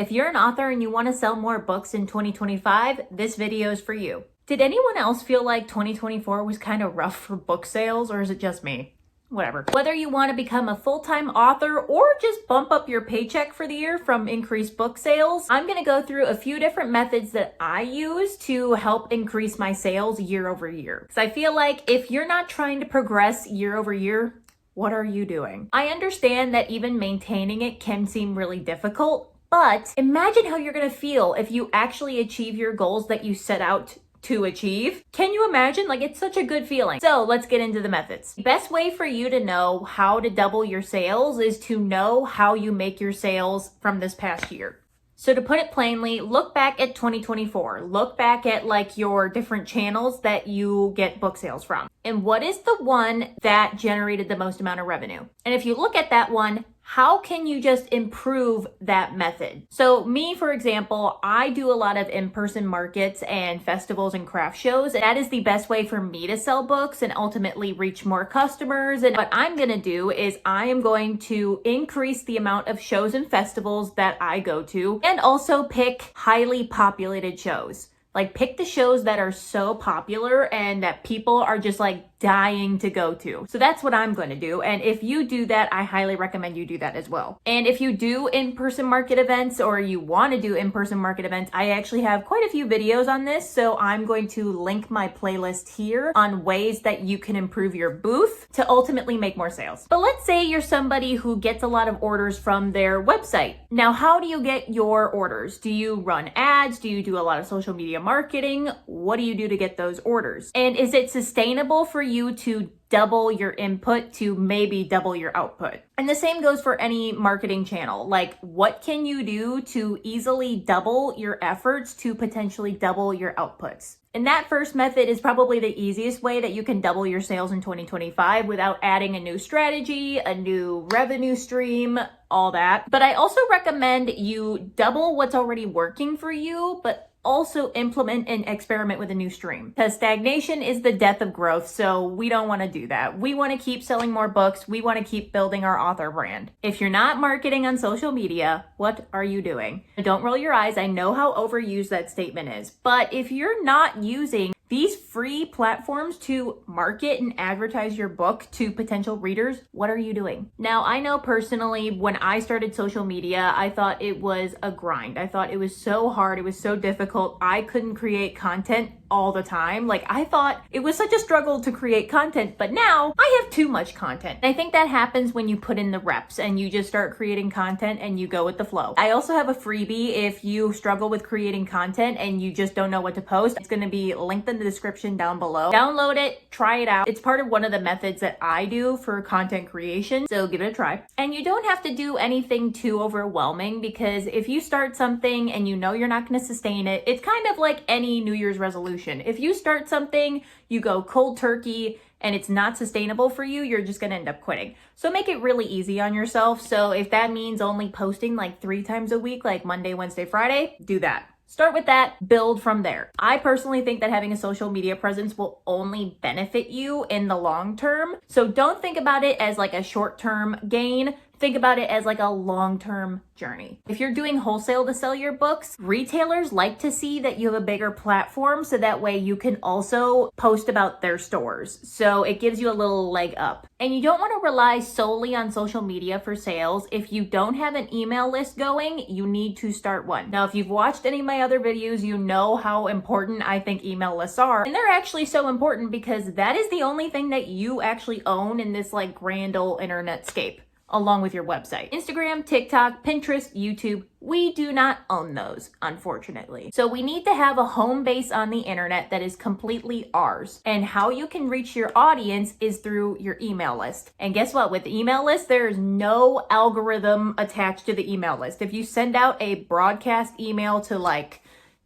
If you're an author and you want to sell more books in 2025, this video is for you. Did anyone else feel like 2024 was kind of rough for book sales, or is it just me? Whatever. Whether you want to become a full-time author or just bump up your paycheck for the year from increased book sales, I'm going to go through a few different methods that I use to help increase my sales year over year. Because I feel like if you're not trying to progress year over year, what are you doing? I understand that even maintaining it can seem really difficult, but imagine how you're going to feel if you actually achieve your goals that you set out to achieve. Can you imagine? Like, it's such a good feeling. So let's get into the methods. The best way for you to know how to double your sales is to know how you make your sales from this past year. So to put it plainly, look back at 2024. Look back at like your different channels that you get book sales from. And what is the one that generated the most amount of revenue? And if you look at that one, how can you just improve that method? So me, for example, I do a lot of in-person markets and festivals and craft shows. And that is the best way for me to sell books and ultimately reach more customers. And what I'm going to do is I am going to increase the amount of shows and festivals that I go to and also pick highly populated shows. Like, pick the shows that are so popular and that people are just like dying to go to. So that's what I'm going to do. And if you do that, I highly recommend you do that as well. And if you do in-person market events or you want to do in-person market events, I actually have quite a few videos on this. So I'm going to link my playlist here on ways that you can improve your booth to ultimately make more sales. But let's say you're somebody who gets a lot of orders from their website. Now, how do you get your orders? Do you run ads? Do you do a lot of social media marketing? What do you do to get those orders? And is it sustainable for you to double your input to maybe double your output? And the same goes for any marketing channel. Like, what can you do to easily double your efforts to potentially double your outputs? And that first method is probably the easiest way that you can double your sales in 2025 without adding a new strategy, a new revenue stream, all that. But I also recommend you double what's already working for you, but also implement and experiment with a new stream, because stagnation is the death of growth. So we don't want to do that. We want to keep selling more books. We want to keep building our author brand. If you're not marketing on social media, what are you doing? Don't roll your eyes. I know how overused that statement is, but if you're not using these free platforms to market and advertise your book to potential readers, what are you doing? Now, I know personally, when I started social media, I thought it was a grind. I thought it was so hard. It was so difficult. I couldn't create content all the time. Like, I thought it was such a struggle to create content, but now I have too much content. And I think that happens when you put in the reps and you just start creating content and you go with the flow. I also have a freebie if you struggle with creating content and you just don't know what to post. It's going to be linked in the description down below. Download it, try it out. It's part of one of the methods that I do for content creation, so give it a try. And you don't have to do anything too overwhelming, because if you start something and you know you're not going to sustain it, it's kind of like any New Year's resolution. If you start something, you go cold turkey, and it's not sustainable for you, you're just going to end up quitting. So make it really easy on yourself. So if that means only posting like 3 times a week, like Monday, Wednesday, Friday, do that. Start with that, build from there. I personally think that having a social media presence will only benefit you in the long term. So don't think about it as like a short-term gain. Think about it as like a long-term journey. If you're doing wholesale to sell your books, retailers like to see that you have a bigger platform, so that way you can also post about their stores. So it gives you a little leg up. And you don't want to rely solely on social media for sales. If you don't have an email list going, you need to start one. Now, if you've watched any of my other videos, you know how important I think email lists are. And they're actually so important because that is the only thing that you actually own in this like grand old internet scape, along with your website. Instagram, TikTok, Pinterest, YouTube, we do not own those, unfortunately. So we need to have a home base on the internet that is completely ours. And how you can reach your audience is through your email list. And guess what? With the email list, there is no algorithm attached to the email list. If you send out a broadcast email to like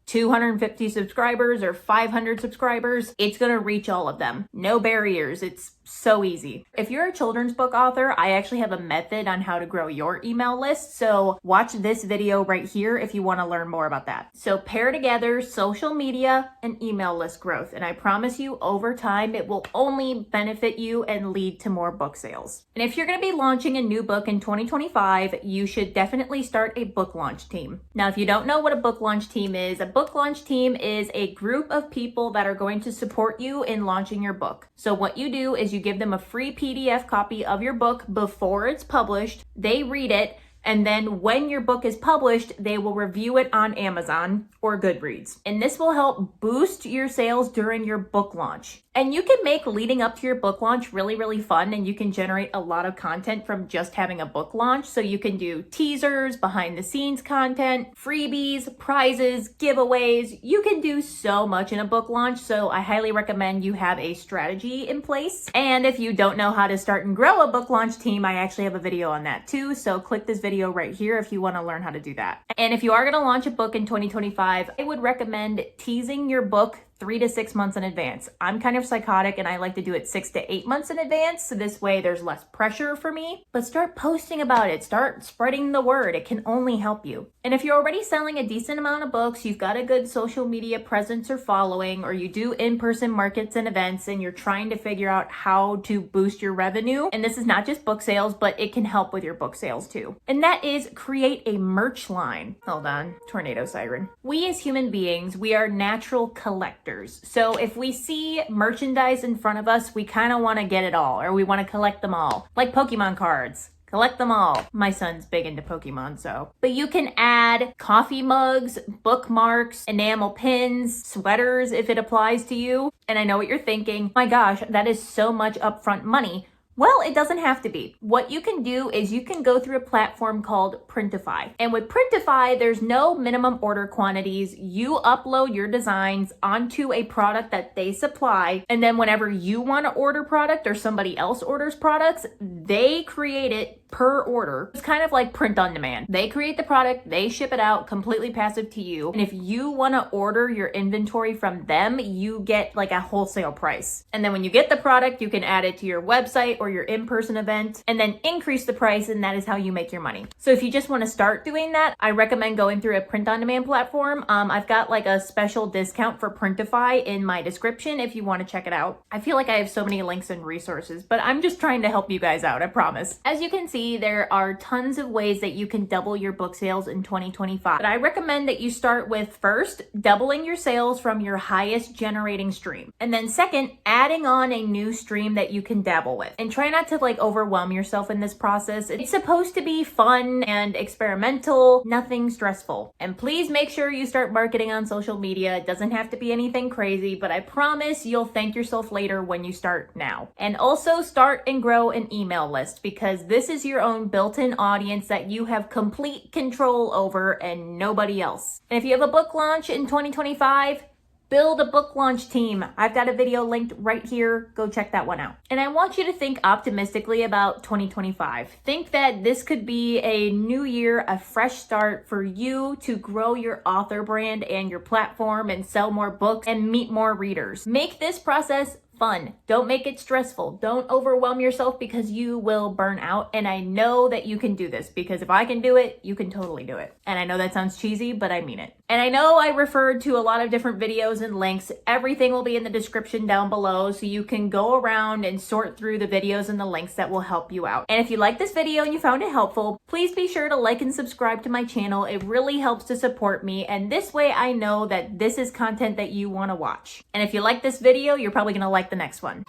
250 subscribers or 500 subscribers, it's gonna reach all of them. No barriers, it's so easy. If you're a children's book author, I actually have a method on how to grow your email list, so watch this video right here if you wanna learn more about that. So pair together social media and email list growth, and I promise you over time, it will only benefit you and lead to more book sales. And if you're gonna be launching a new book in 2025, you should definitely start a book launch team. Now, if you don't know what a book launch team is a group of people that are going to support you in launching your book. So what you do is you give them a free PDF copy of your book before it's published. They read it, and then when your book is published, they will review it on Amazon or Goodreads. And this will help boost your sales during your book launch. And you can make leading up to your book launch really, really fun, and you can generate a lot of content from just having a book launch. So you can do teasers, behind the scenes content, freebies, prizes, giveaways. You can do so much in a book launch. So I highly recommend you have a strategy in place. And if you don't know how to start and grow a book launch team, I actually have a video on that too. So click this video right here if you want to learn how to do that. And if you are going to launch a book in 2025, I would recommend teasing your book 3 to 6 months in advance. I'm kind of psychotic and I like to do it 6 to 8 months in advance. So this way there's less pressure for me, but start posting about it. Start spreading the word. It can only help you. And if you're already selling a decent amount of books, you've got a good social media presence or following, or you do in-person markets and events and you're trying to figure out how to boost your revenue. And this is not just book sales, but it can help with your book sales too. And that is create a merch line. Hold on, tornado siren. We as human beings, we are natural collectors. So if we see merchandise in front of us, we kind of want to get it all, or we want to collect them all, like Pokemon cards. Collect them all. My son's big into Pokemon, so. But you can add coffee mugs, bookmarks, enamel pins, sweaters if it applies to you. And I know what you're thinking, my gosh, that is so much upfront money. Well, it doesn't have to be. What you can do is you can go through a platform called Printify. And with Printify, there's no minimum order quantities. You upload your designs onto a product that they supply. And then whenever you want to order product or somebody else orders products, they create it per order. It's kind of like print on demand. They create the product, they ship it out, completely passive to you. And if you want to order your inventory from them, you get like a wholesale price. And then when you get the product, you can add it to your website or your in-person event and then increase the price, and that is how you make your money. So if you just want to start doing that, I recommend going through a print on demand platform. I've got like a special discount for Printify in my description if you want to check it out. I feel like I have so many links and resources, but I'm just trying to help you guys out, I promise. As you can see, there are tons of ways that you can double your book sales in 2025. But I recommend that you start with first, doubling your sales from your highest generating stream. And then second, adding on a new stream that you can dabble with. And try not to like overwhelm yourself in this process. It's supposed to be fun and experimental, nothing stressful. And please make sure you start marketing on social media. It doesn't have to be anything crazy, but I promise you'll thank yourself later when you start now. And also start and grow an email list, because this is your own built-in audience that you have complete control over and nobody else. And if you have a book launch in 2025, build a book launch team. I've got a video linked right here. Go check that one out. And I want you to think optimistically about 2025. Think that this could be a new year, a fresh start for you to grow your author brand and your platform and sell more books and meet more readers. Make this process fun. Don't make it stressful. Don't overwhelm yourself, because you will burn out. And I know that you can do this, because if I can do it, you can totally do it. And I know that sounds cheesy, but I mean it. And I know I referred to a lot of different videos and links. Everything will be in the description down below, so you can go around and sort through the videos and the links that will help you out. And if you like this video and you found it helpful, please be sure to like and subscribe to my channel. It really helps to support me. And this way I know that this is content that you want to watch. And if you like this video, you're probably going to like the next one.